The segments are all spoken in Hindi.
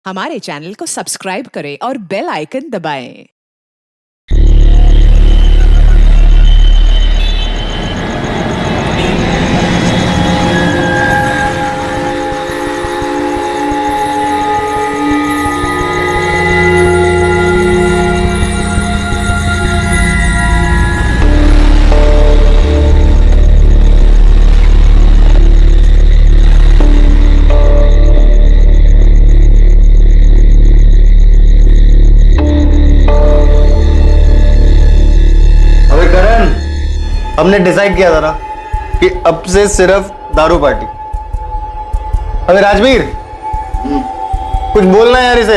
हमारे चैनल को सब्सक्राइब करें और बेल आइकन दबाएं। हमने डिसाइड किया था ना कि अब से सिर्फ दारू पार्टी। अबे राजवीर, कुछ बोलना है यार इसे।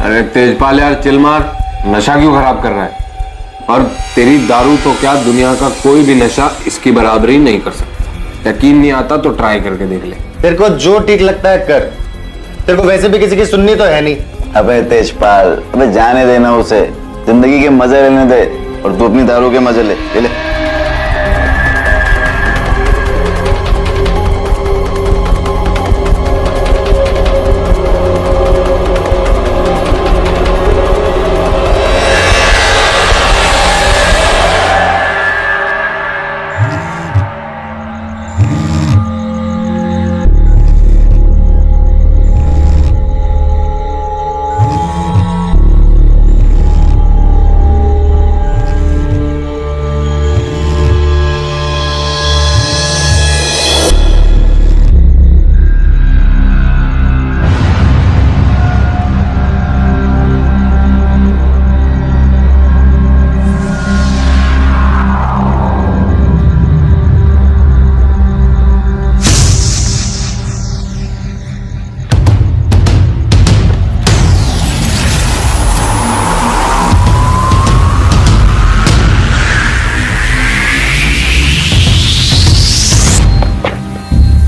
अरे तेजपाल यार चिल मार, नशा क्यों खराब कर रहा है? और तेरी दारू तो क्या, दुनिया का कोई भी नशा इसकी बराबरी नहीं कर सकता। यकीन नहीं आता तो ट्राई करके देख ले। तेरे को जो ठीक लगता है कर, तेरे को वैसे भी किसी की सुननी तो है नहीं। अबे तेजपाल, अबे जाने देना उसे, जिंदगी के मजे लेने दे और तू अपनी दारू के मजे ले।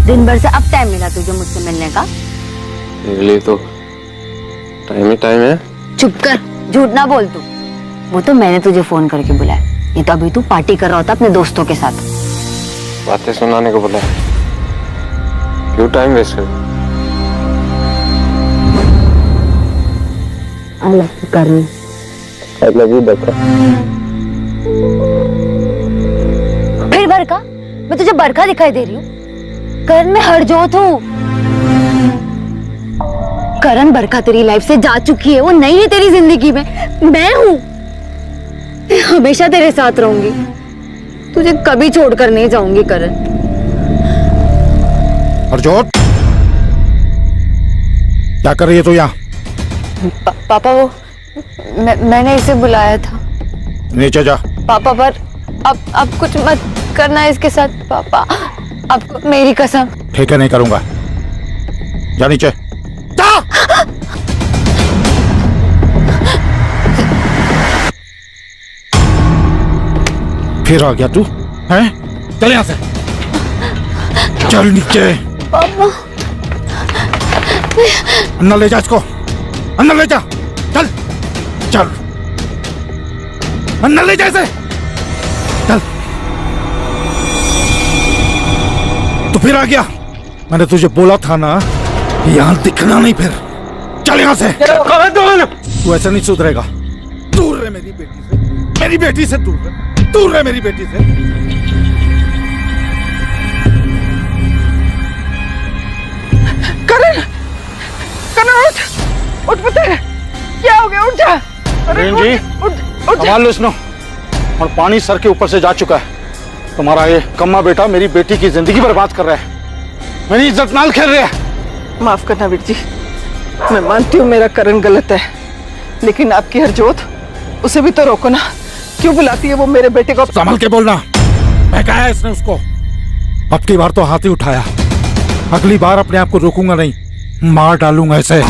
दिन भर से अब टाइम मिला तुझे मुझसे मिलने का? मेरे लिए तो टाइम ही टाइम है। चुप कर, झूठ ना बोल तू। वो तो मैंने तुझे फोन करके बुलाया, ये तो अभी तू पार्टी कर रहा होता अपने दोस्तों के साथ। बातें सुनाने को बोला, क्यों टाइम वेस्ट कर? I love you Karan. I love you Barkha. फिर बरखा? मैं तुझे बरखा दिखाई दे रही हूँ? करण, मैं हरजोत हूँ। करण, बरखा तेरी लाइफ से जा चुकी है, वो नहीं है तेरी जिंदगी में। मैं हूँ, मैं हमेशा तेरे साथ रहूंगी, तुझे कभी छोड़कर नहीं जाऊंगी करण। हरजोत, क्या कर रही है तू यहाँ? पापा, वो मैंने इसे बुलाया था। नीचे जा। पापा, पर अब कुछ मत करना इसके साथ पापा, अब मेरी कसम। ठीक है, नहीं करूंगा। जा नीचे जा। फिर आ गया तू, हैं? चल यहाँ से, चल नीचे। पापा, अंदर ले जा इसको, अंदर ले जा। चल चल, अंदर ले जा इसे, चल। तो फिर आ गया? मैंने तुझे बोला था ना, यहाँ दिखना नहीं। फिर चल यहाँ से। तू ऐसे नहीं सुधरेगा। दूर रहे मेरी बेटी से, मेरी बेटी से दूर रहे, दूर रहे मेरी बेटी से। करण, करण उठ पुत्र, क्या हो गया? उठ जा। जी, उठ जा। संभाल लो इसको। और पानी सर के ऊपर से जा चुका है। तुम्हारा ये कम्मा बेटा मेरी बेटी की जिंदगी बर्बाद कर रहा है, मेरी इज्जत नाल खेल रहा है। माफ करना वीर जी, मैं मानती हूँ मेरा करण गलत है, लेकिन आपकी हरजोत, उसे भी तो रोको ना। क्यों बुलाती है वो मेरे बेटे को? संभल के बोलना। मैं कहा है इसने उसको। अब की बार तो हाथ ही उठाया, अगली बार अपने आप को रोकूंगा नहीं, मार डालूंगा इसे।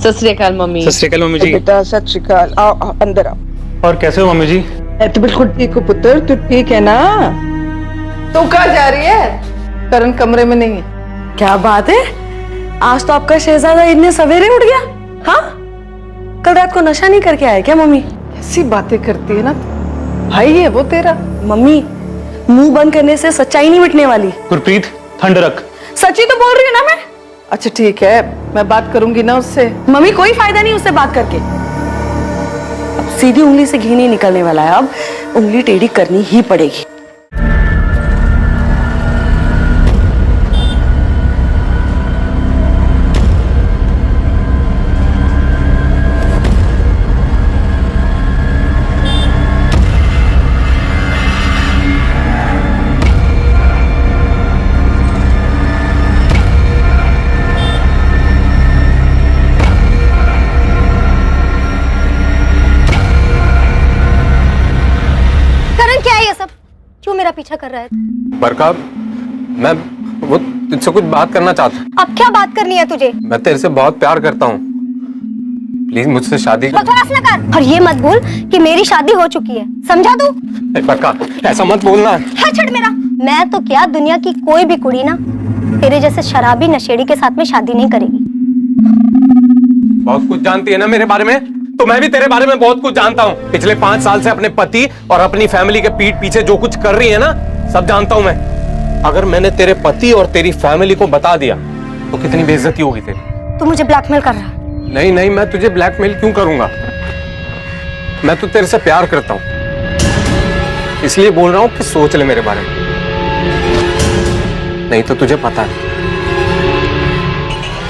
सत श्री अकाल मम्मी। सत श्री अकाल मम्मी जी। बेटा सत श्री अकाल, आओ आओ अंदर आओ। और कैसे हो मम्मी जी? मैं तो बिल्कुल ठीक हूँ पुत्र, तू ठीक है ना? तू कहाँ जा रही है? करण कमरे में नहीं है। क्या बात है, आज तो आपका शहजादा इतने सवेरे उठ गया? हाँ, कल रात को नशा नहीं करके आया क्या मम्मी? ऐसी बातें करती है ना, भाई है वो तेरा। मम्मी, मुंह बंद करने से सच्चाई नहीं मिटने वाली। गुरप्रीत ठंड रख। सच्ची तो बोल रही हूँ ना मैं। अच्छा ठीक है, मैं बात करूंगी ना उससे। मम्मी कोई फायदा नहीं उससे बात करके, अब सीधी उंगली से घी नहीं निकलने वाला है, अब उंगली टेढ़ी करनी ही पड़ेगी। क्यों मेरा पीछा कर रहा है? बरका, मैं वो तुझसे कुछ बात करना चाहता हूँ। अब क्या बात करनी है तुझे? मैं तेरे से बहुत प्यार करता हूँ, प्लीज मुझसे शादी कर। बकवास ना कर, और ये मत बोल कि मेरी शादी हो चुकी है, समझा तू? बरका ऐसा मत बोलना। हाँ छोड़ मेरा। मैं तो क्या, दुनिया की कोई भी कुड़ी ना तेरे जैसे शराबी नशेड़ी के साथ में शादी नहीं करेगी। बहुत कुछ जानती है ना मेरे बारे में, तो मैं भी तेरे बारे में बहुत कुछ जानता हूँ। पिछले 5 साल से अपने पति और अपनी फैमिली के पीठ पीछे जो कुछ कर रही है ना, सब जानता हूँ मैं। अगर मैंने तेरे पति और तेरी फैमिली को बता दिया तो कितनी बेइज्जती होगी तेरी। तू मुझे ब्लैकमेल कर रहा है? नहीं नहीं, मैं तुझे ब्लैकमेल क्यों करूंगा? मैं तो तेरे से प्यार करता हूँ, इसलिए बोल रहा हूँ कि सोच ले मेरे बारे में, नहीं तो तुझे पता है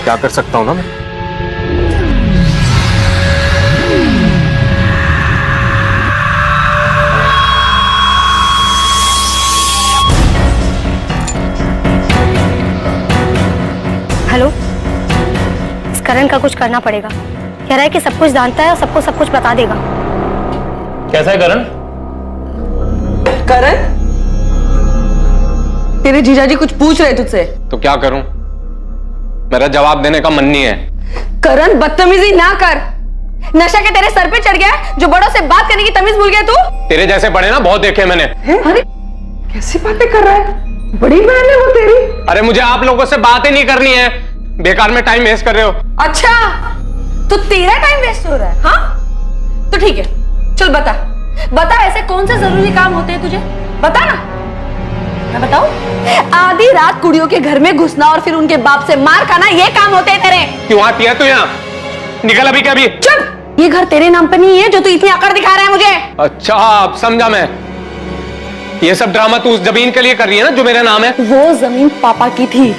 क्या कर सकता हूं ना मैं। हेलो, इस करण का कुछ करना पड़ेगा। कह रहा है कि सब कुछ जानता है और सबको सब कुछ बता देगा। कैसा है करण? करण, तेरे जीजाजी कुछ पूछ रहे तुझसे। तो क्या करूं? मेरा जवाब देने का मन नहीं है। करण बदतमीजी ना कर, नशा के तेरे सर पे चढ़ गया है, जो बड़ों से बात करने की तमीज भूल गया तू। तेरे जैसे बड़े ना बहुत देखे मैंने। अरे कैसी बातें कर रहा है, बड़ी बहन है वो तेरी। अरे मुझे आप लोगों से बात ही नहीं करनी है, बेकार में टाइम वेस्ट कर रहे हो। अच्छा, तो तेरा टाइम वेस्ट हो रहा है? हाँ तो ठीक है, चल बता बता, ऐसे कौन से जरूरी काम होते हैं तुझे, बता ना। मैं बताऊं? आधी रात कुड़ियों के घर में घुसना और फिर उनके बाप से मार खाना, ये काम होते हैं तेरे। क्यों आती है तू यहाँ? निकल अभी के अभी। चुप, ये घर तेरे नाम पे नहीं है जो तू इतनी अकड़ दिखा रहा है मुझे। अच्छा अब समझा मैं, ये सब ड्रामा तू उस जमीन के लिए कर रही है ना जो मेरा नाम है। वो जमीन पापा की थी,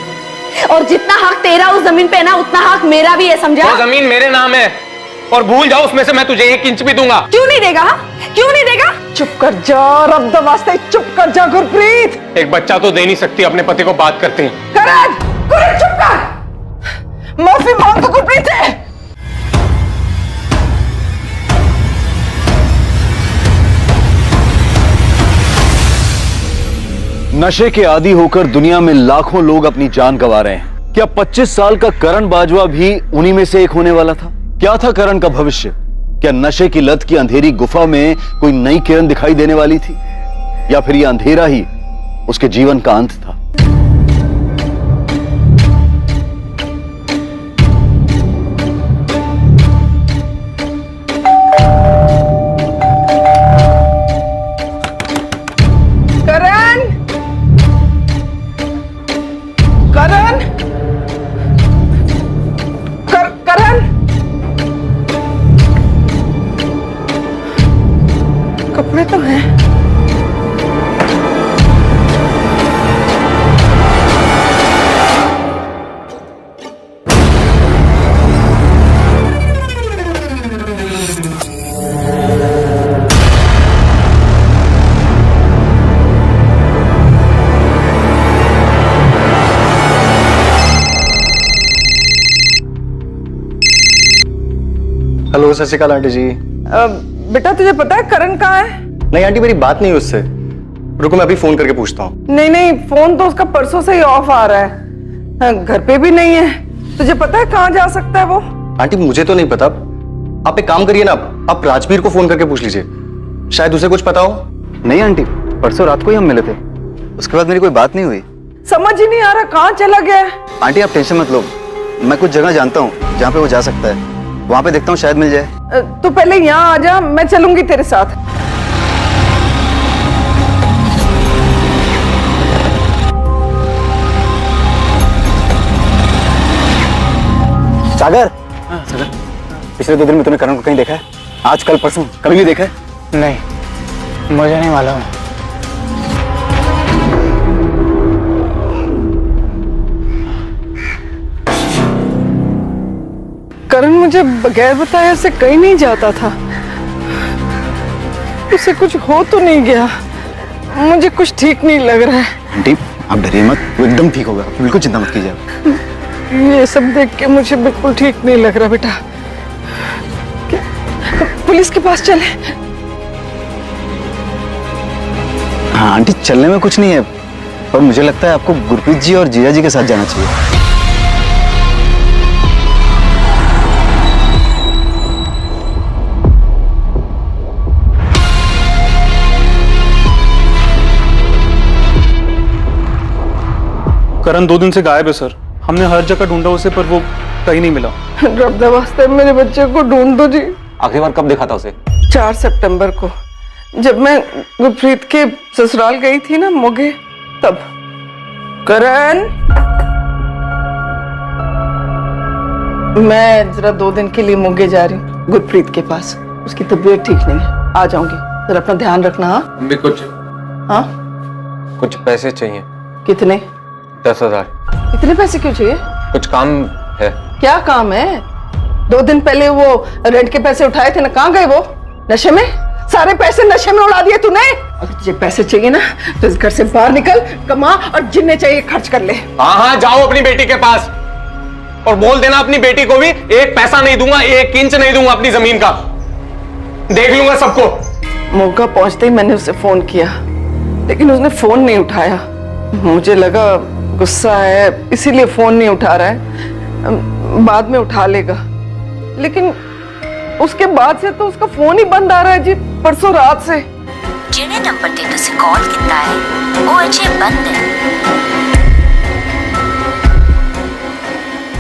और जितना हक तेरा उस जमीन पे है ना, उतना हक मेरा भी है, समझा? वो जमीन मेरे नाम है, और भूल जाओ उसमें से मैं तुझे 1 इंच भी दूंगा। क्यों नहीं देगा? हा? क्यों नहीं देगा? चुप कर जा, रब द वास्ते चुप कर जा गुरप्रीत। एक बच्चा तो दे नहीं सकती अपने पति को बात करते ही। करण, करण चुप कर, माफी मांग तो गुरप्रीत है। नशे के आदी होकर दुनिया में लाखों लोग अपनी जान गंवा रहे हैं। क्या 25 साल का करण बाजवा भी उन्हीं में से एक होने वाला था? क्या था करण का भविष्य? क्या नशे की लत की अंधेरी गुफा में कोई नई किरण दिखाई देने वाली थी, या फिर यह अंधेरा ही उसके जीवन का अंत था? कपड़े तो हैं। हेलो, सत श्री अकाल आंटी जी। बेटा तुझे पता है करण कहाँ है? नहीं आंटी, मेरी बात नहीं उससे। रुको मैं अभी फोन करके पूछता हूँ। नहीं नहीं, फोन तो उसका परसों से ही ऑफ आ रहा है। हाँ, घर पे भी नहीं है। तुझे पता है कहाँ जा सकता है वो? आंटी मुझे तो नहीं पता, आप एक काम करिए ना, आप राजवीर को फोन करके पूछ लीजिए, शायद उसे कुछ पता हो। नहीं आंटी, परसों रात को ही हम मिले थे, उसके बाद मेरी कोई बात नहीं हुई। समझ ही नहीं आ रहा कहाँ चला गया है। आंटी आप टेंशन मत लो, मैं कुछ जगह जानता हूँ जहाँ पे वो जा सकता है, वहां पे देखता हूँ शायद मिल जाए। तो पहले यहाँ आ जा, मैं चलूंगी तेरे साथ। सागर, सागर, पिछले 2 दिन में तूने करण को कहीं देखा है? आज कल परसों कभी भी देखा है? नहीं, मुझे नहीं मालूम। करण मुझे बगैर बताए से कहीं नहीं जाता था। उसे कुछ हो तो नहीं गया? मुझे कुछ ठीक नहीं लग रहा है। आंटी आप डरिए मत, वो एकदम ठीक होगा, बिल्कुल चिंता मत कीजिए। ये सब देख के मुझे बिल्कुल ठीक नहीं लग रहा बेटा। पुलिस के पास चले? हाँ आंटी, चलने में कुछ नहीं है, पर मुझे लगता है आपको गुरप्रीत जी और जीजा जी के साथ जाना चाहिए। करण 2 दिन से गायब है सर, हमने हर जगह ढूंढा उसे, पर वो कहीं नहीं मिला। रब दे वास्ते मेरे बच्चे को ढूंढ दो जी। आखिरी बार कब देखा था उसे? 4 सितंबर को, जब मैं गुरप्रीत के ससुराल गई थी ना मोगे, तब। करण, मैं जरा 2 दिन के लिए मोगे जा रही हूँ गुरप्रीत के पास, उसकी तबीयत ठीक नहीं है, आ जाऊंगी, जरा अपना ध्यान रखना। हाँ भी कुछ, हाँ कुछ पैसे चाहिए। कितने? 10,000। इतने पैसे क्यों चाहिए? कुछ काम है। क्या काम है? 2 दिन पहले वो रेंट के पैसे उठाए थे ना, कहाँ गए वो? नशे में? सारे पैसे नशे में उड़ा दिए तूने। अगर तुझे पैसे चाहिए ना तो इस घर से बाहर निकल, कमा और जिन्ने चाहिए खर्च कर ले। हाँ हाँ, जाओ अपनी बेटी के पास और बोल देना अपनी बेटी को भी 1 पैसा नहीं दूंगा, 1 इंच नहीं दूंगा अपनी जमीन का, देख लूंगा सबको। मौका पहुंचते ही मैंने उसे फोन किया, लेकिन उसने फोन नहीं उठाया। मुझे लगा गुस्सा है इसीलिए फोन नहीं उठा रहा है, बाद में उठा लेगा। लेकिन उसके बाद से तो उसका फोन ही बंद आ रहा है जी, परसों रात से। जिन्हें नंबर ते तुसी कॉल किया है वो अजे बंद है।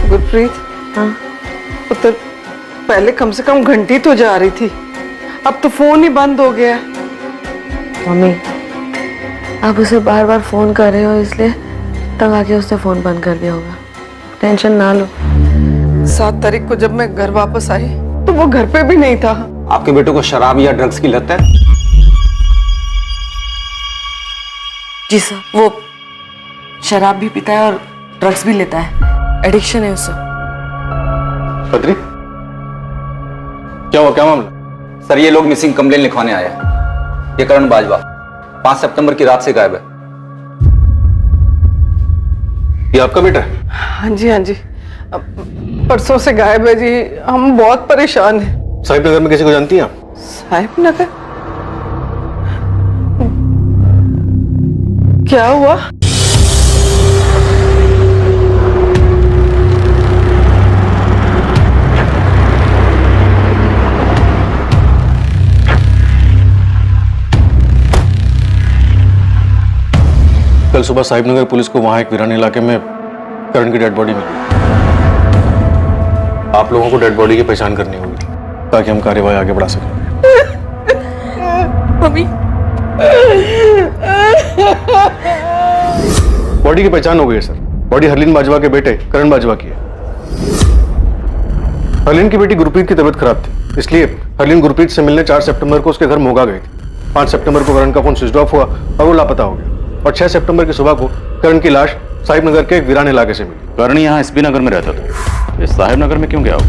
गुरप्रीत, हाँ पुत्र, पहले कम से कम घंटी तो जा रही थी, अब तो फोन ही बंद हो गया। मम्मी, आप उसे बार बार फोन कर रहे हो, इसलिए तंग आके उसने फोन बंद कर दिया होगा। टेंशन ना लो। 7 तारीख को जब मैं घर वापस आई तो वो घर पे भी नहीं था। आपके बेटे को शराब या ड्रग्स की लत है? जी सर, वो शराब भी पीता है और ड्रग्स भी लेता है, एडिक्शन है उसे। बद्री, क्या हुआ, क्या मामला? सर ये लोग मिसिंग कंप्लेन लिखवाने आए हैं। ये करण बाजवा 5 सितंबर की रात से गायब है। ये आपका बेटा है? हाँ जी, हाँ जी, परसों से गायब है जी। हम बहुत परेशान हैं। साहिब नगर में किसी को जानती हैं आप? साहिब नगर? क्या हुआ? कल सुबह साहिब नगर पुलिस को वहां एक वीरान इलाके में करण की डेड बॉडी मिली। आप लोगों को डेड बॉडी की पहचान करनी होगी ताकि हम कार्यवाही आगे बढ़ा सकें। मम्मी, बॉडी की पहचान हो गई है सर। बॉडी हरलीन बाजवा के बेटे करण बाजवा की है। हरलीन की बेटी गुरप्रीत की तबीयत खराब थी, इसलिए हरलीन गुरप्रीत से मिलने 4 सितंबर को उसके घर मोगा गई थी। 5 सितंबर को करण का फोन स्विच ऑफ हुआ और वो लापता हो गया। और 6 सितंबर की सुबह को करण की लाश साहिब नगर के एक वीरान इलाके से मिली। करण यहाँ एसपी नगर में रहता था, ये साहिब नगर में क्यों गया हो?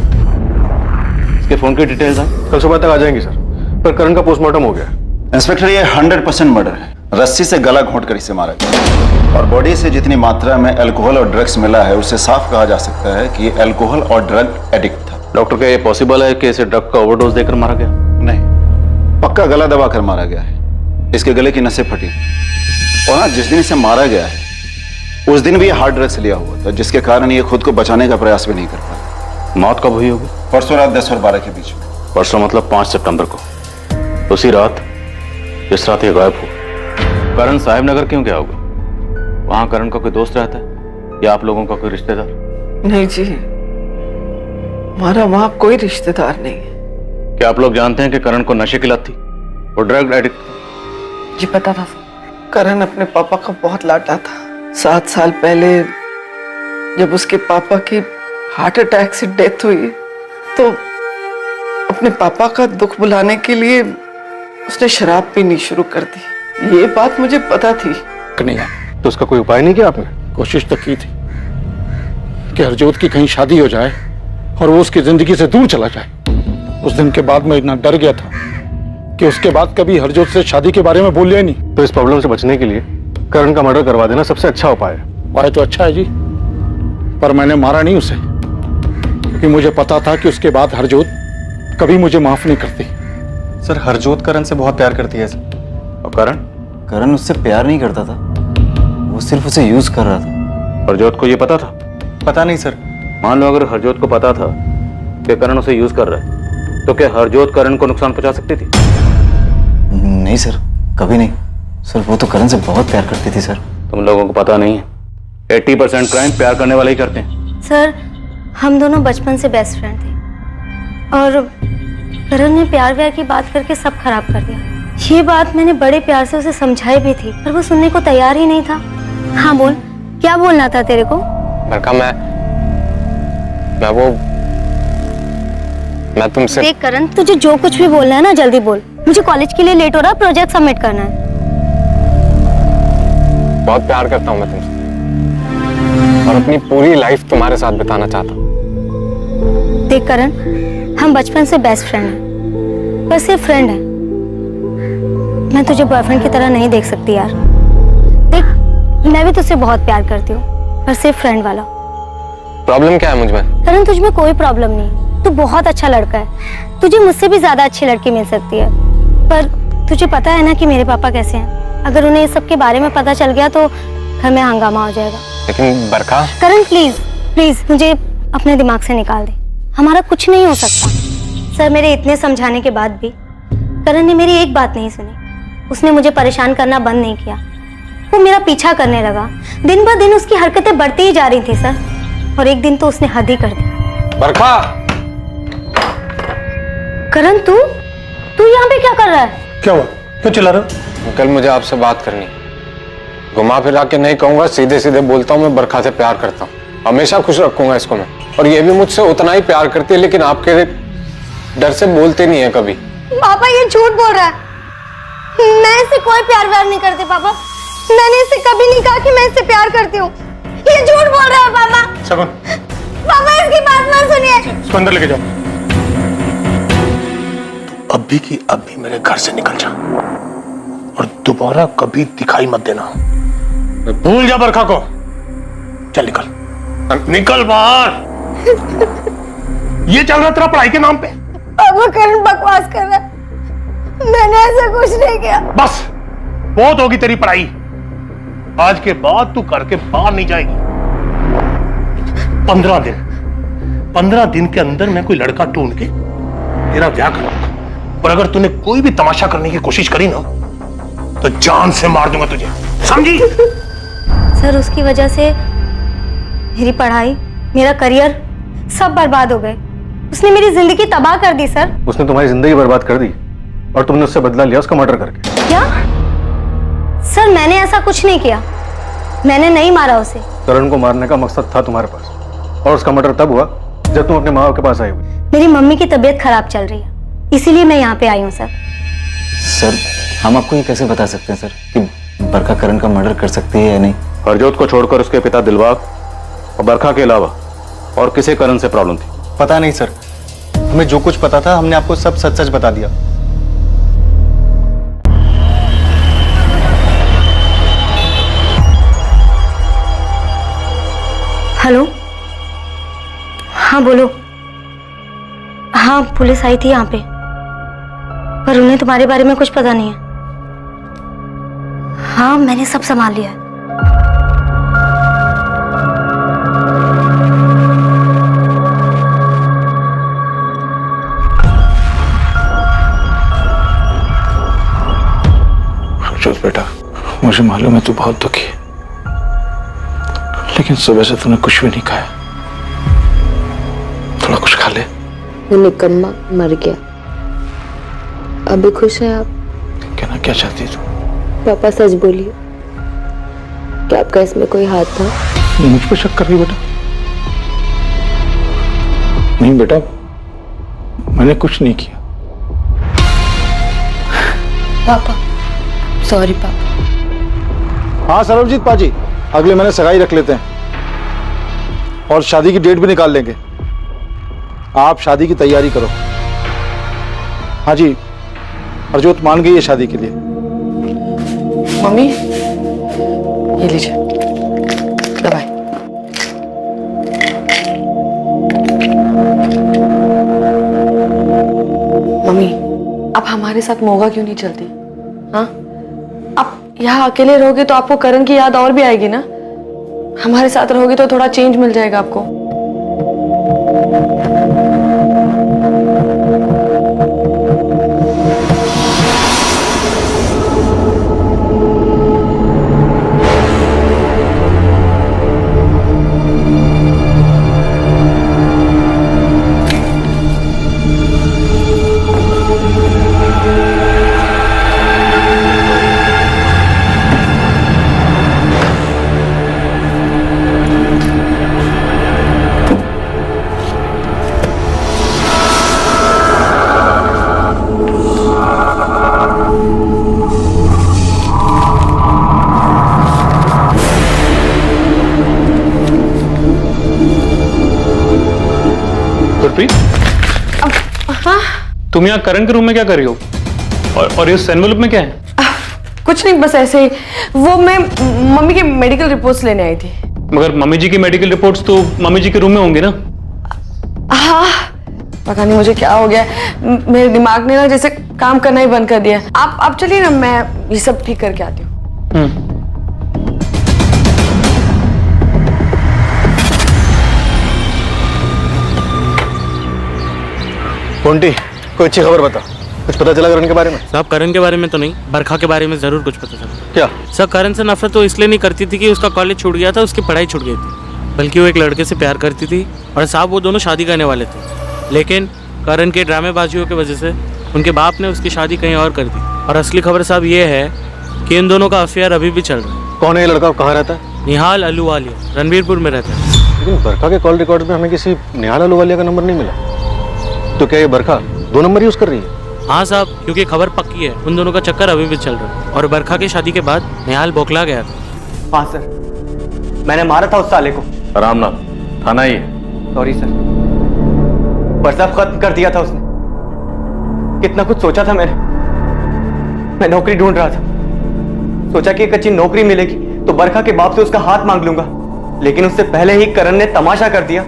इसके फोन की डिटेल्स हैं? कल सुबह तक आ जाएंगी सर, पर करण का पोस्टमार्टम हो गया। इंस्पेक्टर, ये 100% मर्डर है। रस्सी से गला घोंट कर इसे मारा गया और बॉडी से जितनी मात्रा में अल्कोहल और ड्रग्स मिला है उससे साफ कहा जा सकता है कि ये अल्कोहल और ड्रग एडिक्ट था। डॉक्टर, क्या ये पॉसिबल है कि इसे ड्रग का ओवरडोज देकर मारा गया? नहीं, पक्का गला दबा कर मारा गया है। इसके गले की नसें फटी और हाँ, जिस दिन इसे मारा गया है उस दिन भी ये हार्ड ड्रग्स लिया हुआ था, जिसके कारण ये खुद को बचाने का प्रयास भी नहीं कर पाया। मौत कब हुई होगी? परसों रात 10 और 12 के बीच में। परसों मतलब 5 सितंबर को, उसी रात जिस रात ये गायब हुआ। करण साहिब नगर क्यों गया होगा? वहां करण का कोई दोस्त रहता है या आप लोगों का कोई रिश्तेदार? नहीं जी, हमारा वहां कोई रिश्तेदार नहीं है। क्या आप लोग जानते हैं कि करण को नशे की लत थी? वो ड्रग एडिक्ट? जी पता था। करण अपने पापा का बहुत लाडला था। 7 साल पहले जब उसके पापा की हार्ट अटैक से डेथ हुई तो अपने पापा का दुख भुलाने के लिए उसने शराब पीनी शुरू कर दी। ये बात मुझे पता थी। कन्हैया, तो उसका कोई उपाय नहीं किया आपने? कोशिश तो की थी कि हरजोत की कहीं शादी हो जाए और वो उसकी जिंदगी से दूर चला जाए। उस दिन के बाद मैं इतना डर गया था कि उसके बाद कभी हरजोत से शादी के बारे में बोलिया नहीं। तो इस प्रॉब्लम से बचने के लिए करण का मर्डर करवा देना सबसे अच्छा उपाय है। उपाय तो अच्छा है जी, पर मैंने मारा नहीं उसे, क्योंकि मुझे पता था कि उसके बाद हरजोत कभी मुझे माफ नहीं करती। सर हरजोत करण से बहुत प्यार करती है सर। और करण? करण उससे प्यार नहीं करता था, वो सिर्फ उसे यूज कर रहा था। हरजोत को ये पता था? पता नहीं सर। मान लो अगर हरजोत को पता था कि करण उसे यूज कर रहा है, तो क्या हरजोत करण को नुकसान पहुंचा सकती थी? नहीं सर, कभी नहीं सर। वो तो करण से बहुत प्यार करती थी सर। तुम लोगों को पता नहीं है, 80% क्राइम प्यार करने वाले ही करते हैं। सर, हम दोनों बचपन से बेस्ट फ्रेंड थे और करण ने प्यार व्यार की बात करके सब खराब कर दिया। ये बात मैंने बड़े प्यार से उसे समझाई भी थी, पर वो सुनने को तैयार ही नहीं था। हाँ बोल, क्या बोलना था तेरे को? बरका, मैं तुमसे। देख करण, तुझे जो कुछ भी बोलना है ना जल्दी बोल। मुझे कॉलेज के लिए लेट हो रहा है, प्रोजेक्ट सबमिट करना है। बहुत प्यार करता हूँ मैं तुमसे और अपनी पूरी लाइफ तुम्हारे साथ बिताना चाहता हूँ। देख करण, हम बचपन से बेस्ट फ्रेंड हैं, पर सिर्फ फ्रेंड हैं। मैं तुझे बॉयफ्रेंड की तरह नहीं देख सकती यार। देख, मैं भी तुझसे बहुत प्यार करती हूँ, पर सिर्फ फ्रेंड वाला। प्रॉब्लम क्या है मुझ में? करण, तुझ में कोई प्रॉब्लम नहीं, तू बहुत अच्छा लड़का है। तुझे मुझसे भी ज्यादा अच्छी लड़की मिल सकती है, पर तुझे पता है ना कि मेरे पापा कैसे हैं। अगर उन्हें इस सब के बारे में पता चल गया तो घर में हंगामा हो जाएगा। लेकिन बरका। करण प्लीज प्लीज मुझे अपने दिमाग से निकाल दे, हमारा कुछ नहीं हो सकता। सर, मेरे इतने समझाने के बाद भी करण ने मेरी एक बात नहीं सुनी। उसने मुझे परेशान करना बंद नहीं किया, वो मेरा पीछा करने लगा। दिन ब दिन उसकी हरकतें बढ़ती ही जा रही थी सर, और एक दिन तो उसने हद ही कर दी। बरका! करण, तू यहाँ पे क्या कर रहा है? क्या हुआ, क्यों चिल्ला रहे हो? कल मुझे आपसे बात करनी है। घुमा फिरा के नहीं कहूंगा, सीधे सीधे बोलता हूँ, मैं बरखा से प्यार करता हूँ। हमेशा खुश रखूंगा इसको मैं, और ये भी मुझसे उतना ही प्यार करती है, लेकिन आपके डर से बोलते नहीं है कभी। पापा, ये झूठ बोल रहा है। मैं इससे कोई प्यार व्यार नहीं करती पापा। मैंने इससे कभी नहीं कहा कि मैं इससे प्यार करती हूँ। ये झूठ बोल रहा है पापा। शगुन, पापा इसकी बात मत सुनिए। इसको अंदर लेके जाओ। अभी की अभी मेरे घर से निकल जा और दोबारा कभी दिखाई मत देना। भूल जा बरखा को। चल निकल, निकल बाहर। ये चल रहा तेरा पढ़ाई के नाम पे? पापा, करण बकवास कर रहा है, मैंने ऐसा कुछ नहीं किया। बस बहुत होगी तेरी पढ़ाई। आज के बाद तू करके बाहर नहीं जाएगी। 15 दिन के अंदर मैं कोई लड़का ढूंढ के तेरा ब्याह करूंगा, और अगर तूने कोई भी तमाशा करने की कोशिश करी ना तो जान से मार दूंगा तुझे, समझी? सर, उसकी वजह से मेरी पढ़ाई, मेरा करियर सब बर्बाद हो गए। उसने मेरी जिंदगी तबाह कर दी सर। उसने तुम्हारी जिंदगी बर्बाद कर दी और तुमने उससे बदला लिया उसका मर्डर करके। क्या? सर, मैंने ऐसा कुछ नहीं किया, मैंने नहीं मारा उसे। करण को मारने का मकसद था तुम्हारे पास, और उसका मर्डर तब हुआ जब तुम अपने माँ बाप के पास आई हुई। मेरी मम्मी की तबीयत खराब चल रही है, इसीलिए मैं यहाँ पे आई हूँ सर। सर, हम आपको ये कैसे बता सकते हैं सर कि बरखा करण का मर्डर कर सकती है या नहीं? हरजोत को छोड़कर उसके पिता दिलबाग और बरखा के अलावा और किसे करण से प्रॉब्लम थी? पता नहीं सर, हमें जो कुछ पता था हमने आपको सब सच सच बता दिया। हेलो, हाँ बोलो। हाँ, पुलिस आई थी यहाँ पे, पर उन्हें तुम्हारे बारे में कुछ पता नहीं है। हाँ, मैंने सब संभाल लिया है। मुझे मालूम है तू बहुत दुखी है, लेकिन सुबह से तूने कुछ भी नहीं खाया। थोड़ा कुछ खा ले। वो निकम्मा मर गया। अभी खुश है आप? कहना क्या चाहती तू? पापा सच बोलिए, क्या आपका इसमें कोई हाथ था? मुझ पर शक कर रही बेटा? नहीं बेटा, मैंने कुछ नहीं किया। पापा सॉरी पापा। हाँ सर्वजीत पाजी, अगले महीने सगाई रख लेते हैं और शादी की डेट भी निकाल लेंगे। आप शादी की तैयारी करो। हाँ जी, हरजोत मान गई है शादी के लिए। मम्मी ये लीजिए दवाई। मम्मी आप हमारे साथ मोगा क्यों नहीं चलती? हाँ, आप यहाँ अकेले रहोगे तो आपको करण की याद और भी आएगी ना। हमारे साथ रहोगे तो थोड़ा चेंज मिल जाएगा आपको। तुम यहाँ करण के रूम में क्या कर रही हो? और इस एनवेलप में क्या है? कुछ नहीं, बस ऐसे ही। वो मैं मम्मी के मेडिकल रिपोर्ट्स लेने आई थी। मगर मम्मी जी की मेडिकल रिपोर्ट्स तो मम्मी जी के रूम में होंगे ना? हाँ, पता नहीं मुझे क्या हो गया, मेरे दिमाग ने ना जैसे काम करना ही बंद कर दिया। आप चलिए ना, मैं ये सब ठीक करके आती हूँ। कोंटी, कोई अच्छी खबर बता। कुछ पता चला करण के बारे में? साहब करण के बारे में तो नहीं, बरखा के बारे में जरूर कुछ पता चला। क्या? सर करण से नफरत तो इसलिए नहीं करती थी कि उसका कॉलेज छूट गया था, उसकी पढ़ाई छूट गई थी, बल्कि वो एक लड़के से प्यार करती थी और साहब वो दोनों शादी करने वाले थे। लेकिन करण के ड्रामेबाजियों की वजह से उनके बाप ने उसकी शादी कहीं और कर दी। और असली खबर साहब ये है कि इन दोनों का अफेयर अभी भी चल रहा है। कौन है ये लड़का, कहाँ रहता है? निहाल अहलूवालिया, रणबीरपुर में रहता है। लेकिन बरखा के कॉल रिकॉर्ड में हमें किसी निहाल अहलूवालिया का नंबर नहीं मिला। तो क्या ये बरखा 2 नंबर यूज कर रही है? हाँ साहब, क्योंकि खबर पक्की है, उन दोनों का चक्कर अभी भी चल रहा है। और बरखा की शादी के बाद निहाल बौखला गया था। हाँ सर, मैंने मारा था उस साले को। आराम ना, थाना ही है। सॉरी सर, पर सब खत्म कर दिया था उसने। कितना कुछ सोचा था मैंने। मैं नौकरी ढूंढ रहा था, सोचा कि एक अच्छी नौकरी मिलेगी तो बरखा के बाप से उसका हाथ मांग लूंगा। लेकिन उससे पहले ही करण ने तमाशा कर दिया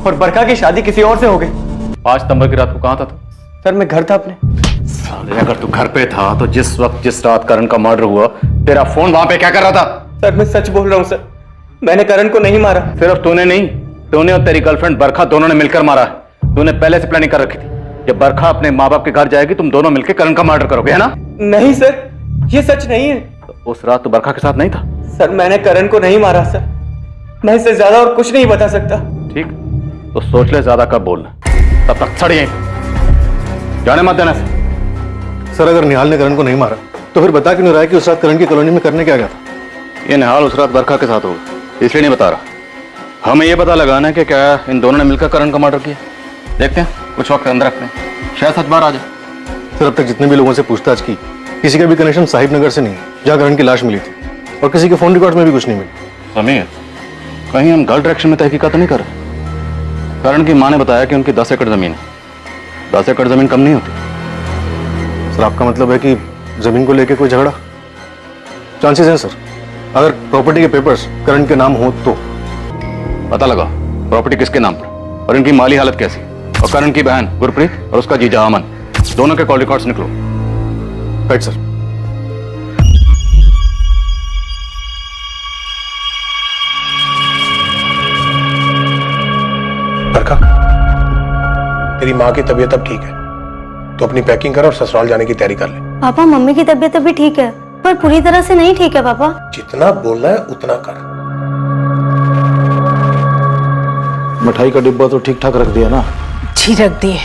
और बरखा की शादी किसी और से हो गई। 5 सितंबर की रात को कहाँ था तू? सर मैं घर था अपने। साले, अगर तू घर पे था तो जिस वक्त जिस रात करण का मर्डर हुआ तेरा फोन वहां पे क्या कर रहा था? सर मैं सच बोल रहा हूँ सर, मैंने करण को नहीं मारा। सिर्फ तूने नहीं, तूने और तेरी गर्लफ्रेंड बरखा दोनों ने मिलकर मारा है। तूने पहले से प्लानिंग कर रखी थी, जब बरखा अपने माँ बाप के घर जाएगी तुम दोनों मिलकर करण का मर्डर करोगे, है ना? नहीं सर, ये सच नहीं है। तो उस रात तू बरखा के साथ नहीं था? सर मैंने करण को नहीं मारा सर, मैं इससे ज्यादा और कुछ नहीं बता सकता। ठीक, तो सोच ले ज्यादा कब बोलना। तब तक छड़ यहीं जाने मत देना। सर अगर निहाल ने करण को नहीं मारा तो फिर बता क्यों नहीं रहा है कि उस रात करण की कॉलोनी में करने क्या गया था? ये निहाल उस रात बरखा के साथ होगा, इसलिए नहीं बता रहा। हमें ये पता लगाना है कि क्या इन दोनों ने मिलकर करण का मर्डर किया। देखते हैं, कुछ वक्त अंदर रखते हैं, शायद सच बाहर आ जाए। सर अब तक जितने भी लोगों से पूछताछ की, किसी का भी कनेक्शन साहिब नगर से नहीं, जहाँ करण की लाश मिली थी, और किसी के फोन रिकॉर्ड में भी कुछ नहीं मिला। समीर, कहीं हम गलत डायरेक्शन में तहकीकात तो नहीं कर रहे? करण की माँ ने बताया कि उनकी 10 एकड़ जमीन है। 10 एकड़ जमीन कम नहीं होती। सर आपका मतलब है कि जमीन को लेके कोई झगड़ा? चांसेस हैं सर, अगर प्रॉपर्टी के पेपर्स करण के नाम हो तो। पता लगा प्रॉपर्टी किसके नाम पर और इनकी माली हालत कैसी, और करण की बहन गुरप्रीत और उसका जीजा अमन, दोनों के कॉल रिकॉर्ड्स निकलो। Right sir. बरखा, तेरी माँ की तबीयत अब ठीक है, तो अपनी पैकिंग कर और ससुराल जाने की तैयारी कर ले। पापा मम्मी की तबीयत अभी ठीक है, पर पर पूरी तरह से नहीं ठीक है पापा। जितना बोलना है उतना कर। मिठाई का डिब्बा तो ठीक ठाक रख दिया ना? जी रख दिए,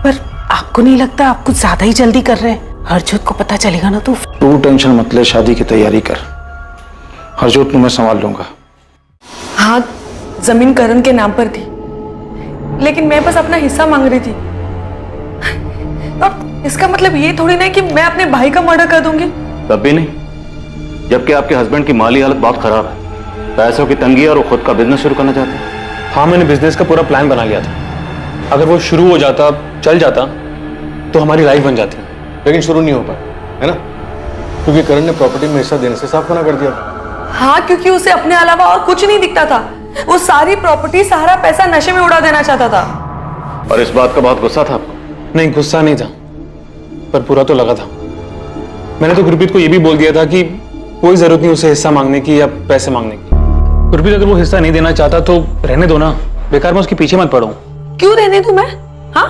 पर आपको नहीं लगता आप कुछ ज्यादा ही जल्दी कर रहे हैं? हरजोत को पता चलेगा ना तो। तू टेंशन मत ले, शादी की तैयारी कर, हरजोत को मैं संभाल लूंगा। हाँ, जमीन करण के नाम पर थी, लेकिन मैं बस अपना हिस्सा मांग रही थी। और इसका मतलब ये थोड़ी ना कि मैं अपने भाई का मर्डर कर दूंगी। तब भी नहीं, जबकि आपके हस्बैंड की माली हालत बहुत खराब है, पैसों की तंगी और वो खुद का बिजनेस शुरू करना चाहते हैं। हाँ, मैंने बिजनेस का पूरा प्लान बना लिया था। अगर वो शुरू हो जाता, चल जाता, तो हमारी लाइफ बन जाती। लेकिन शुरू नहीं हो पाया, है ना? क्योंकि करण ने प्रॉपर्टी में हिस्सा देने से साफ मना कर दिया था। हाँ, क्योंकि उसे अपने अलावा और कुछ नहीं दिखता था। वो सारी प्रॉपर्टी, सारा पैसा नशे में उड़ा देना चाहता था। और इस बात का बहुत गुस्सा था आपको? नहीं, गुस्सा नहीं था, पर पूरा तो लगा था। मैंने तो गुरप्रीत को यह भी बोल दिया था कि कोई जरूरत नहीं उसे हिस्सा मांगने की या पैसे मांगने की। गुरप्रीत, अगर वो हिस्सा नहीं देना चाहता तो रहने दो ना, बेकार मैं उसके पीछे मत पड़ूं। क्यों रहने दूं मैं? हाँ,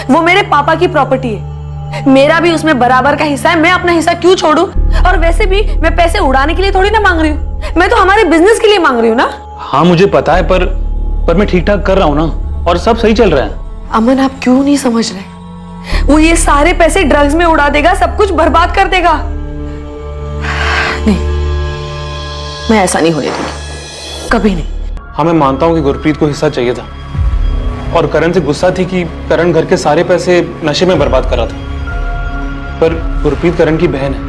वो मेरे पापा की प्रॉपर्टी है, मेरा भी उसमें बराबर का हिस्सा है। मैं अपना हिस्सा क्यों छोड़ूं? और वैसे भी मैं पैसे उड़ाने के लिए थोड़ी ना मांग रही हूँ, मैं तो हमारे बिजनेस के लिए मांग रही हूँ ना। हाँ, मुझे पता है, पर मैं ठीक ठाक कर रहा हूँ ना, और सब सही चल रहा है। अमन, आप क्यों नहीं समझ रहे? वो ये सारे पैसे ड्रग्स में उड़ा देगा, सब कुछ बर्बाद कर देगा। नहीं, मैं ऐसा नहीं होने दूंगी, कभी नहीं। हाँ, मैं मानता हूँ कि गुरप्रीत को हिस्सा चाहिए था, और करण से गुस्सा थी कि करण घर के सारे पैसे नशे में बर्बाद कर रहा था। पर गुरप्रीत करण की बहन है,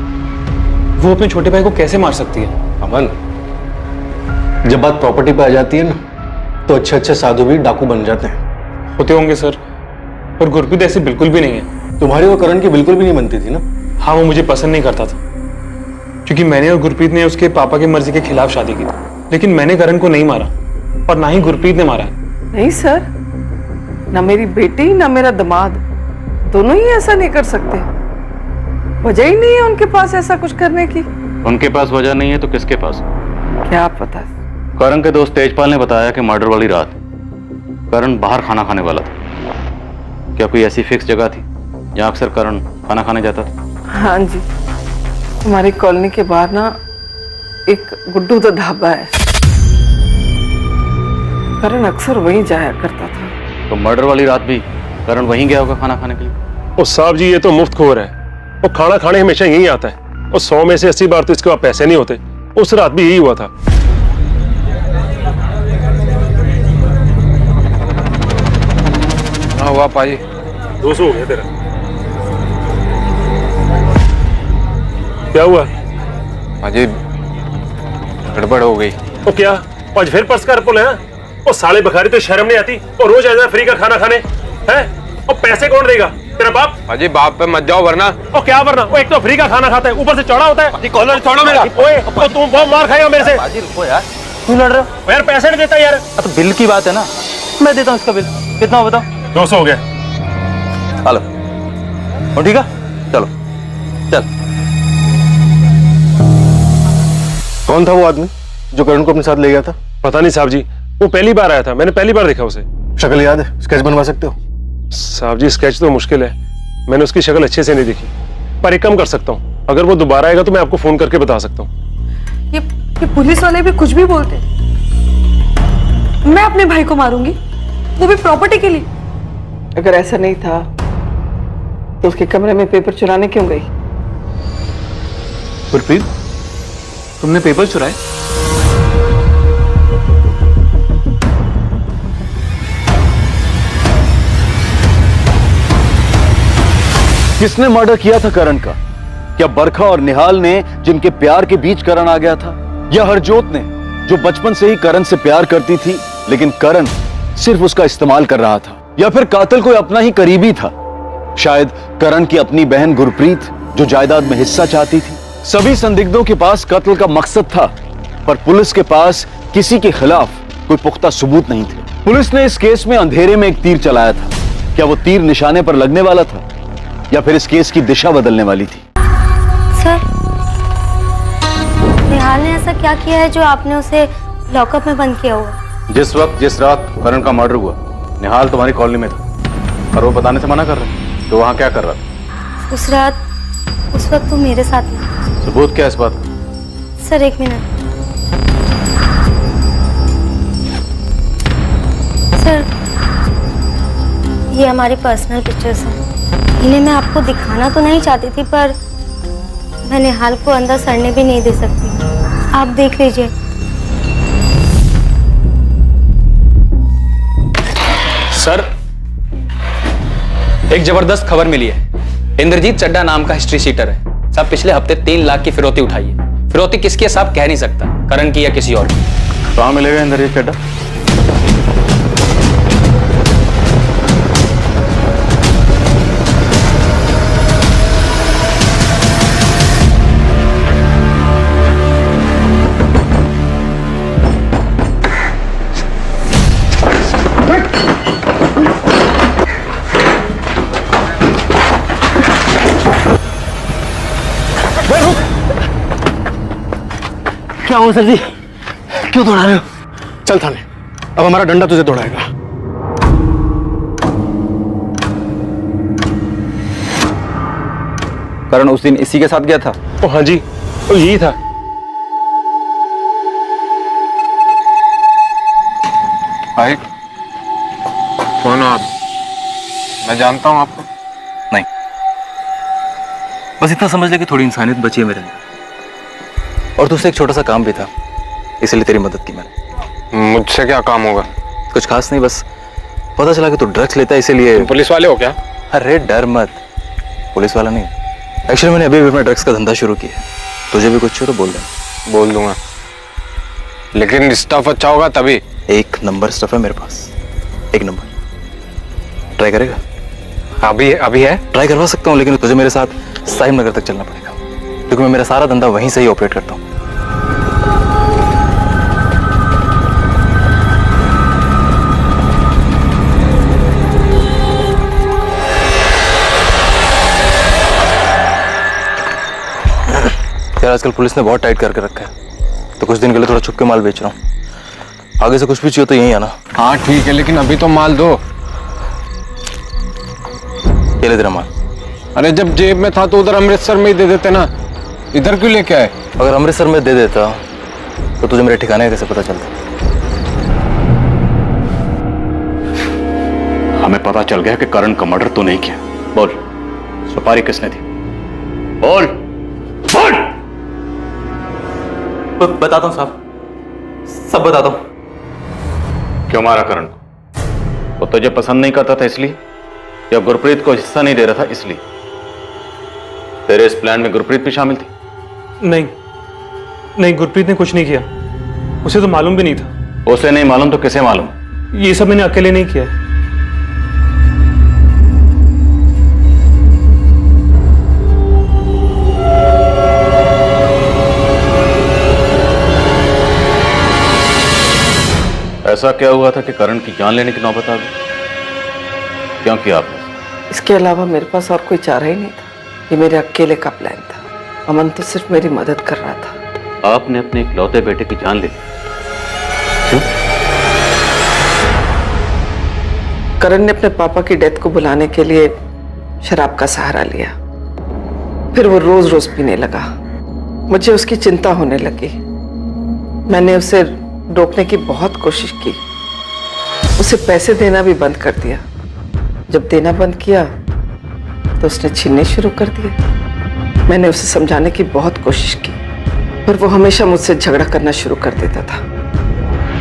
वो अपने छोटे भाई को कैसे मार सकती है? अमन, जब बात प्रॉपर्टी पे आ जाती है ना, तो अच्छे अच्छे साधु भी डाकू बन जाते हैं। होते होंगे सर, पर गुरप्रीत ऐसी बिल्कुल भी नहीं है। तुम्हारी और करण की बिल्कुल भी नहीं बनती थी ना? हाँ, वो मुझे पसंद नहीं करता था, क्योंकि मैंने और गुरप्रीत ने उसके पापा की मर्जी के खिलाफ शादी की। लेकिन मैंने करण को नहीं मारा, और ना ही गुरप्रीत ने मारा है। नहीं सर, ना मेरी बेटी ना मेरा दामाद, दोनों ही ऐसा नहीं कर सकते। वजह ही नहीं है उनके पास ऐसा कुछ करने की। उनके पास वजह नहीं है तो किसके पास? क्या पता। करण के दोस्त तेजपाल ने बताया कि मर्डर वाली रात करण बाहर खाना खाने वाला था। क्या कोई ऐसी फिक्स जगह थी जहां अक्सर करण खाना खाने जाता था? हाँ जी, हमारी कॉलोनी के बाहर ना एक गुड्डू दा ढाबा है, करण अक्सर वहीं जाया करता था। तो मर्डर वाली रात भी करण वहीं गया होगा खाना खाने के लिए? ओ साहब जी, ये तो मुफ्तखोर है। वो खाना खाने हमेशा यहीं आता है, और 100 में से 80 बार तो इसके पास पैसे नहीं होते। उस रात भी यही हुआ था। हाँ हुआ पाजी, 200 हो गया तेरा। क्या हुआ? पाजी गड़बड़ हो गई। वो क्या, आज फिर पर्स का रपुल है? वो साले बखारी तो शर्म नहीं आती, और रोज आजा फ्री का खाना खाने हैं? और पैसे कौन देगा? तेरा बाप? पाजी बाप पे मत जाओ वरना। और क्या वरना? वो एक तो फ्री का खाना खाता है, ऊपर से चौड़ा होता है। कॉलर छोड़ो मेरा। ओए, तो तुम बहुत मार खाएगा मेरे से। पाजी रुको यार, क्यों लड़ रहे हो? यार पैसे नहीं देता यार। तो बिल की बात है ना, मैं देता हूँ इसका बिल। कितना हो बताओ? 200 हो गया। हेलो, हो ठीक है, चलो चल। कौन था वो आदमी जो करण को अपने साथ ले गया था? पता नहीं साहब जी, वो पहली बार आया था, मैंने पहली बार देखा उसे। शक्ल याद है? स्केच बनवा सकते हो? साहब जी, स्केच तो मुश्किल है, मैंने उसकी शक्ल अच्छे से नहीं देखी, पर एक कम कर सकता हूँ, अगर वो दोबारा आएगा तो मैं आपको फोन करके बता सकता हूँ। ये पुलिस वाले भी कुछ भी बोलते। मैं अपने भाई को मारूंगी, वो भी प्रॉपर्टी के लिए। अगर ऐसा नहीं था तो उसके कमरे में पेपर चुराने क्यों गई? गुरप्रीत, तुमने पेपर चुराए? किसने मर्डर किया था करण का? क्या बरखा और निहाल ने, जिनके प्यार के बीच करण आ गया था, या हरजोत ने, जो बचपन से ही करण से प्यार करती थी लेकिन करण सिर्फ उसका इस्तेमाल कर रहा था? या फिर कातिल कोई अपना ही करीबी था, शायद करण की अपनी बहन गुरप्रीत, जो जायदाद में हिस्सा चाहती थी? सभी संदिग्धों के पास कत्ल का मकसद था, पर पुलिस के पास किसी के खिलाफ कोई पुख्ता सबूत नहीं थे। पुलिस ने इस केस में अंधेरे में एक तीर चलाया था। क्या वो तीर निशाने पर लगने वाला था, या फिर इस केस की दिशा बदलने वाली थी? सर, निहाल ने ऐसा क्या किया है जो आपने उसे लॉकअप में बंद किया हुआ? जिस वक्त जिस रात करण का मर्डर हुआ, निहाल तुम्हारी कॉलोनी में था, और वो बताने से मना कर रहा है तो वहां क्या कर रहा था? उस रात, उस वक्त वो मेरे साथ नहीं। सबूत क्या है इस बात का? Sir 1 minute. सर ये हमारी पर्सनल पिक्चर्स हैं। इन्हें मैं आपको दिखाना तो नहीं चाहती थी, पर मैं निहाल को अंदर सड़ने भी नहीं दे सकती। आप देख लीजिए। सर, एक जबरदस्त खबर मिली है। इंद्रजीत चड्डा नाम का हिस्ट्री शीटर है। साहब पिछले हफ्ते 3 लाख की फिरौती उठाई है। फिरौती किसकी है साहब कह नहीं सकता, करण की या किसी और की। कहाँ मिलेगा इंद्रजीत चड्डा? क्या हुआ सर जी, क्यों दौड़ा रहे हो? चल थाने, अब हमारा डंडा तुझे दौड़ाएगा। करण उस दिन इसी के साथ गया था? ओ हाँ जी, तो यही था। भाई कौन हो आप? मैं जानता हूं आपको। नहीं, बस इतना समझ ले कि थोड़ी इंसानियत बची है मेरे अंदर। और तुझसे एक छोटा सा काम भी था, इसलिए तेरी मदद की मैंने। मुझसे क्या काम होगा? कुछ खास नहीं, बस पता चला कि तू ड्रग्स लेता है, इसीलिए। पुलिस वाले हो क्या? अरे डर मत, पुलिस वाला नहीं। एक्चुअली मैंने अभी अपना ड्रग्स का धंधा शुरू किया है। तुझे भी कुछ हो तो बोल देना। बोल दूंगा, लेकिन स्टफ अच्छा होगा तभी। 1 नंबर स्टफ है मेरे पास, 1 नंबर। ट्राई करेगा? अभी है? ट्राई करवा सकता हूँ, लेकिन तुझे मेरे साथ साहिब नगर तक चलना पड़ेगा, क्योंकि मैं मेरा सारा धंधा वहीं से ही ऑपरेट करता हूँ। यार आजकल पुलिस ने बहुत टाइट करके रखा है, तो कुछ दिन के लिए थोड़ा छुप के माल बेच रहा हूँ। आगे से कुछ भी चाहिए तो यहीं आना। हाँ ठीक है, लेकिन अभी तो माल दो। ये ले तेरा माल। अरे जब जेब में था तो उधर अमृतसर में ही दे देते ना, इधर क्यों लेके आए? अगर अमृतसर में दे देता तो तुझे मेरे ठिकाने का कैसे पता चलता? हमें पता चल गया कि करण का मर्डर तो नहीं किया। बोल, सुपारी किसने दी? बोल बोल। बताता हूँ साहब, सब बताता हूँ। क्यों मारा करण को? वो तुझे पसंद नहीं करता था इसलिए, या गुरप्रीत को हिस्सा नहीं दे रहा था इसलिए? तेरे इस प्लान में गुरप्रीत भी शामिल थी? नहीं नहीं, गुरप्रीत ने कुछ नहीं किया, उसे तो मालूम भी नहीं था। उसे नहीं मालूम तो किसे मालूम? ये सब मैंने अकेले नहीं किया है। ऐसा क्या हुआ था कि करण की जान लेने की नौबत आ गई? क्यों किया आपने? इसके अलावा मेरे पास और कोई चारा ही नहीं था। ये मेरे अकेले का प्लान था। अमन तो सिर्फ मेरी मदद कर रहा था। आपने अपने इकलौते बेटे की जान ले ली, क्यों? करण ने अपने पापा की डेथ को बुलाने के लिए शराब का सहारा लिया। फिर वो रोज रोज पीने लगा। मुझे उसकी चिंता होने लगी। मैंने उसे रोकने की बहुत कोशिश की। उसे पैसे देना भी बंद कर दिया। जब देना बंद किया तो उसने छीनने शुरू कर दिए। मैंने उसे समझाने की बहुत कोशिश की, पर वो हमेशा मुझसे झगड़ा करना शुरू कर देता था।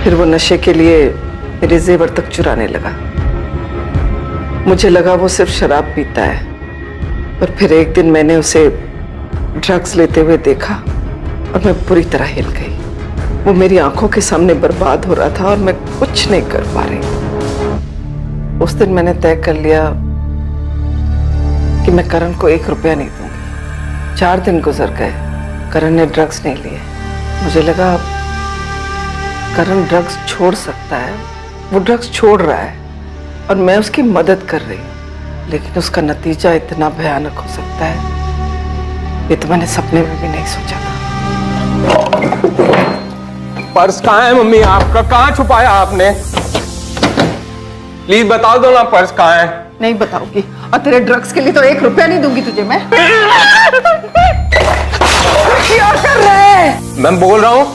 फिर वो नशे के लिए मेरे जेवर तक चुराने लगा। मुझे लगा वो सिर्फ शराब पीता है, पर फिर एक दिन मैंने उसे ड्रग्स लेते हुए देखा और मैं पूरी तरह हिल गई। वो मेरी आंखों के सामने बर्बाद हो रहा था और मैं कुछ नहीं कर पा रही। उस दिन मैंने तय कर लिया कि मैं करण को 1 रुपया नहीं दूंगी। 4 दिन गुजर गए, करण ने ड्रग्स नहीं लिए। मुझे लगा करण ड्रग्स छोड़ सकता है। वो ड्रग्स छोड़ रहा है और मैं उसकी मदद कर रही हूँ, लेकिन उसका नतीजा इतना भयानक हो सकता है, ये तो मैंने सपने में भी नहीं सोचा था। पर्स कहाँ है मम्मी आपका? कहाँ छुपाया आपने? प्लीज बता दो ना, पर्स कहाँ है? नहीं बताऊंगी, और तेरे ड्रग्स के लिए तो 1 रुपया नहीं दूंगी तुझे मैं। क्या कर रहे हैं? मैं बोल रहा हूं,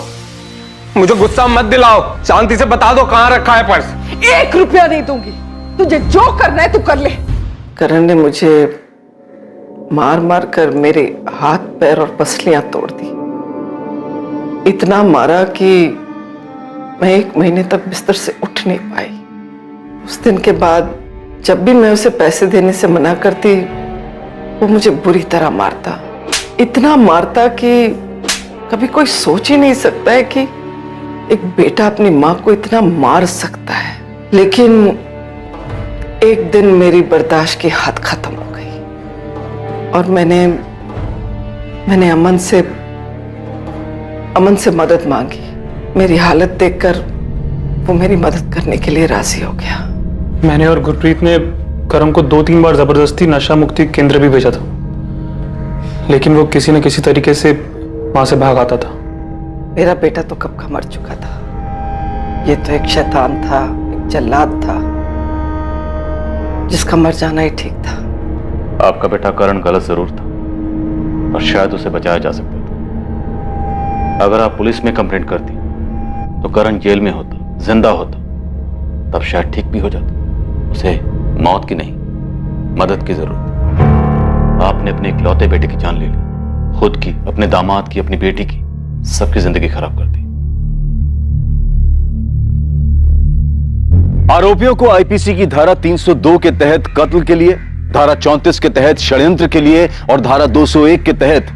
मुझे गुस्सा मत दिलाओ, शांति से बता दो कहां रखा है पर्स। 1 रुपया नहीं दूंगी, तुझे जो करना है तू कर ले। करण ने मुझे मार मार कर मेरे हाथ पैर और पसलियां तोड़ दी। इतना मारा कि मैं 1 महीने तक बिस्तर से उठ नहीं पाई। उस दिन के बाद जब भी मैं उसे पैसे देने से मना करती, वो मुझे बुरी तरह मारता, इतना मारता कि कभी कोई सोच ही नहीं सकता है कि एक बेटा अपनी माँ को इतना मार सकता है। लेकिन एक दिन मेरी बर्दाश्त की हद खत्म हो गई और मैंने अमन से मदद मांगी। मेरी हालत देखकर वो मेरी मदद करने के लिए राजी हो गया। मैंने और गुरप्रीत ने करण को 2-3 बार जबरदस्ती नशा मुक्ति केंद्र भी भेजा था, लेकिन वो किसी न किसी तरीके से वहां से भाग आता था। मेरा बेटा तो कब का मर चुका था। ये तो एक शैतान था, एक जल्लाद था, जिसका मर जाना ही ठीक था। आपका बेटा करण गलत जरूर था, और शायद उसे बचाया जा सकता था। अगर आप पुलिस में कंप्लेंट करती तो करण जेल में होता, जिंदा होता, तब शायद ठीक भी हो जाता। उसे मौत की नहीं, मदद की जरूरत थी। आपने अपने इकलौते बेटे की जान ले ली, खुद की, अपने दामाद की, अपनी बेटी की, सबकी जिंदगी खराब कर दी। आरोपियों को आईपीसी की धारा 302 के तहत कत्ल के लिए, धारा 34 के तहत षड्यंत्र के लिए और धारा 201 के तहत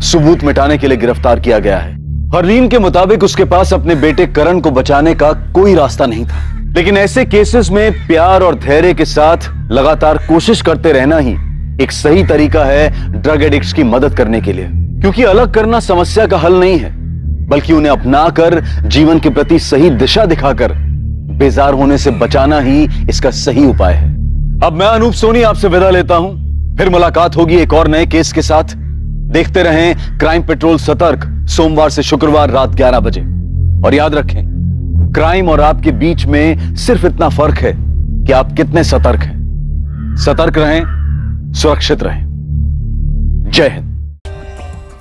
सबूत मिटाने के लिए गिरफ्तार किया गया है। हरलीन के मुताबिक उसके पास अपने बेटे करण को बचाने का कोई रास्ता नहीं था, लेकिन ऐसे केसेस में प्यार और धैर्य के साथ लगातार कोशिश करते रहना ही एक सही तरीका है ड्रग एडिक्ट्स की मदद करने के लिए। क्योंकि अलग करना समस्या का हल नहीं है, बल्कि उन्हें अपनाकर जीवन के प्रति सही दिशा दिखाकर बेजार होने से बचाना ही इसका सही उपाय है। अब मैं अनूप सोनी आपसे विदा लेता हूं, फिर मुलाकात होगी एक और नए केस के साथ। देखते रहें क्राइम पेट्रोल सतर्क, सोमवार से शुक्रवार रात 11 बजे। और याद रखें, क्राइम और आपके बीच में सिर्फ इतना फर्क है कि आप कितने सतर्क हैं। सतर्क रहें, सुरक्षित रहें। जय Hind.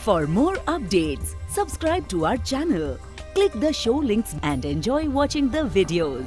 For more updates, subscribe to our channel, click the show links and enjoy watching the videos.